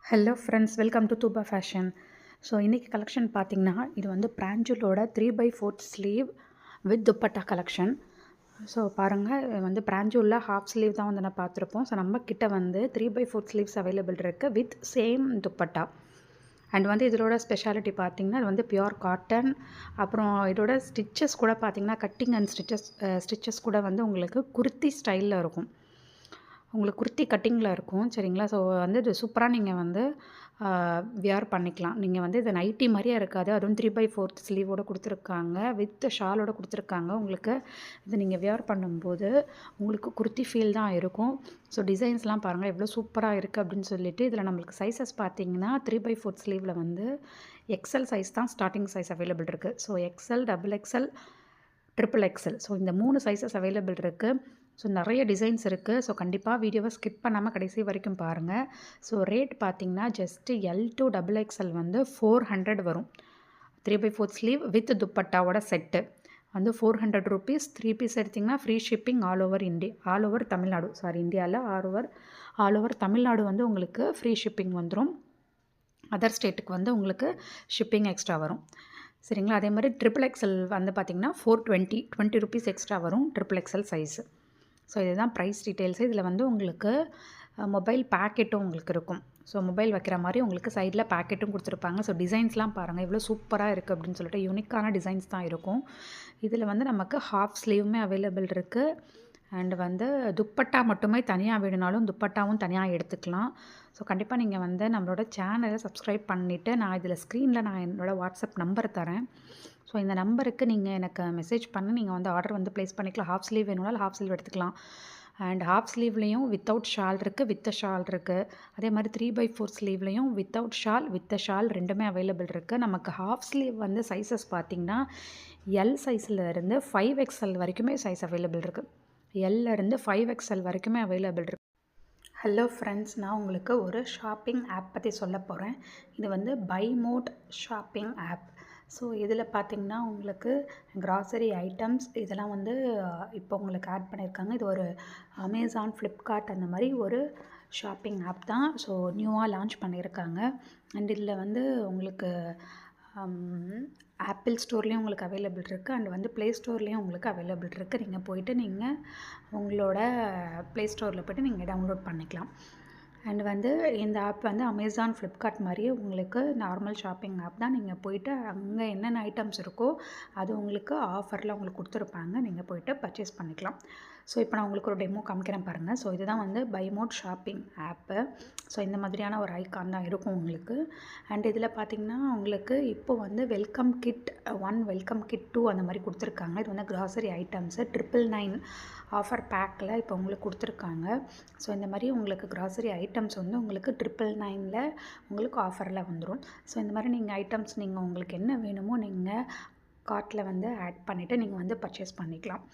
Hello friends, welcome to Dhoopa fashion. So இன்றைக்கி collection பார்த்திங்கன்னா, இது வந்து பிராஞ்சூலோட 3/4 sleeve with dupatta collection. So பாருங்கள், வந்து பிராஞ்சூலில் ஹாஃப் ஸ்லீவ் தான் வந்து நான் பார்த்துருப்போம். ஸோ நம்ம கிட்ட வந்து 3/4 ஸ்லீவ்ஸ் அவைலபிள் இருக்குது வித் சேம் துப்பட்டா. அண்ட் வந்து இதோட ஸ்பெஷாலிட்டி பார்த்திங்கன்னா, இது வந்து பியூர் காட்டன். அப்புறம் இதோட ஸ்டிச்சஸ் கூட பார்த்திங்கன்னா, கட்டிங் அண்ட் ஸ்டிச்சஸ் கூட வந்து உங்களுக்கு குர்த்தி ஸ்டைலில் இருக்கும். உங்களுக்கு குர்த்தி கட்டிங்கில் இருக்கும், சரிங்களா? ஸோ வந்து இது சூப்பராக நீங்கள் வந்து வியர் பண்ணிக்கலாம். நீங்கள் வந்து இது நைட்டி மாதிரியே இருக்காது. அதுவும் 3/4 ஸ்லீவோடு கொடுத்துருக்காங்க, வித் ஷாலோடு கொடுத்துருக்காங்க. உங்களுக்கு இது நீங்கள் வியர் பண்ணும்போது உங்களுக்கு குர்த்தி ஃபீல் தான் இருக்கும். ஸோ டிசைன்ஸ்லாம் பாருங்கள் எவ்வளோ சூப்பராக இருக்குது அப்படின்னு சொல்லிட்டு. இதில் நம்மளுக்கு சைஸஸ் பார்த்தீங்கன்னா 3/4 ஸ்லீவில் வந்து எக்ஸல் சைஸ் தான் ஸ்டார்டிங் சைஸ் அவைலபிள் இருக்குது. So XL, double XL, triple XL. So இந்த 3 சைஸஸ் அவைலபிள் இருக்குது. ஸோ நிறைய டிசைன்ஸ் இருக்குது. ஸோ கண்டிப்பாக வீடியோவை ஸ்கிப் பண்ணாமல் கடைசி வரைக்கும் பாருங்கள். ஸோ ரேட் பார்த்திங்கன்னா just L to double XL வந்து 400 வரும். 3/4 ஸ்லீவ் வித் துப்பட்டாவோட செட்டு வந்து 400 ருபீஸ். 3 பீஸ் எடுத்திங்கன்னா free shipping all over Tamil Nadu. இந்தியாவில் ஆல் ஓவர் தமிழ்நாடு வந்து உங்களுக்கு ஃப்ரீ ஷிப்பிங் வந்துடும். அதர் ஸ்டேட்டுக்கு வந்து உங்களுக்கு ஷிப்பிங் எக்ஸ்ட்ரா வரும், சரிங்களா? அதே மாதிரி ட்ரிபிள் எக்ஸல் வந்து பார்த்திங்கன்னா 420 ருபீஸ் எக்ஸ்ட்ரா வரும் ட்ரிபிள் எக்ஸல் சைஸு. ஸோ இதுதான் ப்ரைஸ் டீட்டெயில்ஸு. இதில் வந்து உங்களுக்கு மொபைல் பேக்கெட்டும் உங்களுக்கு இருக்கும். ஸோ மொபைல் வைக்கிற மாதிரி உங்களுக்கு சைடில் பேக்கெட்டும் கொடுத்துருப்பாங்க. ஸோ டிசைன்ஸ்லாம் பாருங்கள் எவ்வளோ சூப்பராக இருக்குது அப்படின்னு சொல்லிட்டு. யூனிக்கான டிசைன்ஸ் தான் இருக்கும். இதில் வந்து நமக்கு ஹாஃப் ஸ்லீவுமே அவைலபிள் இருக்குது. அண்டு வந்து துப்பட்டா மட்டுமே தனியாக வேணுனாலும் துப்பட்டாவும் தனியாக எடுத்துக்கலாம். ஸோ கண்டிப்பாக நீங்கள் வந்து நம்மளோட சேனலை சப்ஸ்கிரைப் பண்ணிவிட்டு, நான் இதில் ஸ்க்ரீனில் நான் என்னோடய வாட்ஸ்அப் நம்பர் தரேன். ஸோ இந்த நம்பருக்கு நீங்கள் எனக்கு மெசேஜ் பண்ணி நீங்கள் வந்து ஆர்டர் வந்து ப்ளேஸ் பண்ணிக்கலாம். ஹாஃப் ஸ்லீவ் வேணுனாலும் ஹாஃப் ஸ்லீவ் எடுத்துக்கலாம். அண்ட் ஹாஃப் ஸ்லீவ்லேயும் வித்தவுட் ஷால் இருக்குது, வித் ஷால் இருக்குது. அதே மாதிரி 3/4 ஸ்லீவ்லேயும் வித்தவுட் ஷால், வித் ஷால் ரெண்டுமே அவைலபிள் இருக்குது. நமக்கு ஹாஃப் ஸ்லீவ் வந்து சைஸஸ் பார்த்திங்கன்னா எல் சைஸில் இருந்து 5XL வரைக்குமே சைஸ் அவைலபிள் இருக்குது. எல்லேருந்து 5XL வரைக்குமே அவைலபிள் இருக்குது. ஹலோ ஃப்ரெண்ட்ஸ், நான் உங்களுக்கு ஒரு ஷாப்பிங் ஆப் பற்றி சொல்ல போகிறேன். இது வந்து buy mode shopping app. So இதில் பார்த்திங்கன்னா உங்களுக்கு கிராசரி ஐட்டம்ஸ் இதெல்லாம் வந்து இப்போ உங்களுக்கு ஆட் பண்ணியிருக்காங்க. இது ஒரு அமேசான், ஃப்ளிப்கார்ட் அந்த மாதிரி ஒரு ஷாப்பிங் ஆப் தான். ஸோ நியூவாக லான்ச் பண்ணியிருக்காங்க. அண்ட் இதில் வந்து உங்களுக்கு ஆப்பிள் ஸ்டோர்லேயும் உங்களுக்கு அவைலபிள் இருக்குது. அண்ட் வந்து ப்ளே ஸ்டோர்லேயும் உங்களுக்கு அவைலபிள் இருக்குது. நீங்கள் போய்ட்டு நீங்கள் உங்களோட ப்ளே ஸ்டோரில் போய்ட்டு நீங்கள் டவுன்லோட் பண்ணிக்கலாம். அண்ட் வந்து இந்த ஆப் வந்து அமேசான், ஃப்ளிப்கார்ட் மாதிரியே உங்களுக்கு நார்மல் ஷாப்பிங் ஆப் தான். நீங்கள் போய்ட்டு அங்கே என்னென்ன ஐட்டம்ஸ் இருக்கோ அது உங்களுக்கு ஆஃபரில் உங்களுக்கு கொடுத்துருப்பாங்க. நீங்கள் போய்ட்டு பர்ச்சேஸ் பண்ணிக்கலாம். ஸோ இப்போ நான் உங்களுக்கு ஒரு டெமோ காமிக்கிறேன் பாருங்கள். ஸோ இதுதான் வந்து buy mode shopping app. So இந்த மாதிரியான ஒரு ஐக்கான் தான் இருக்கும் உங்களுக்கு. அண்ட் இதில் பார்த்திங்கன்னா உங்களுக்கு இப்போ வந்து வெல்கம் கிட் 1, வெல்கம் கிட் 2 அந்த மாதிரி கொடுத்துருக்காங்க. இது வந்து கிராசரி ஐட்டம்ஸு 999 ஆஃபர் பேக்கில் இப்போ உங்களுக்கு கொடுத்துருக்காங்க. ஸோ இந்த மாதிரி உங்களுக்கு கிராசரி ஐட்டம்ஸ் வந்து உங்களுக்கு 999ல் உங்களுக்கு ஆஃபரில் வந்துடும். ஸோ இந்த மாதிரி நீங்கள் ஐட்டம்ஸ் நீங்கள் உங்களுக்கு என்ன வேணுமோ நீங்கள் கார்ட்டில் வந்து ஆட் பண்ணிவிட்டு நீங்கள் வந்து பர்ச்சேஸ் பண்ணிக்கலாம்.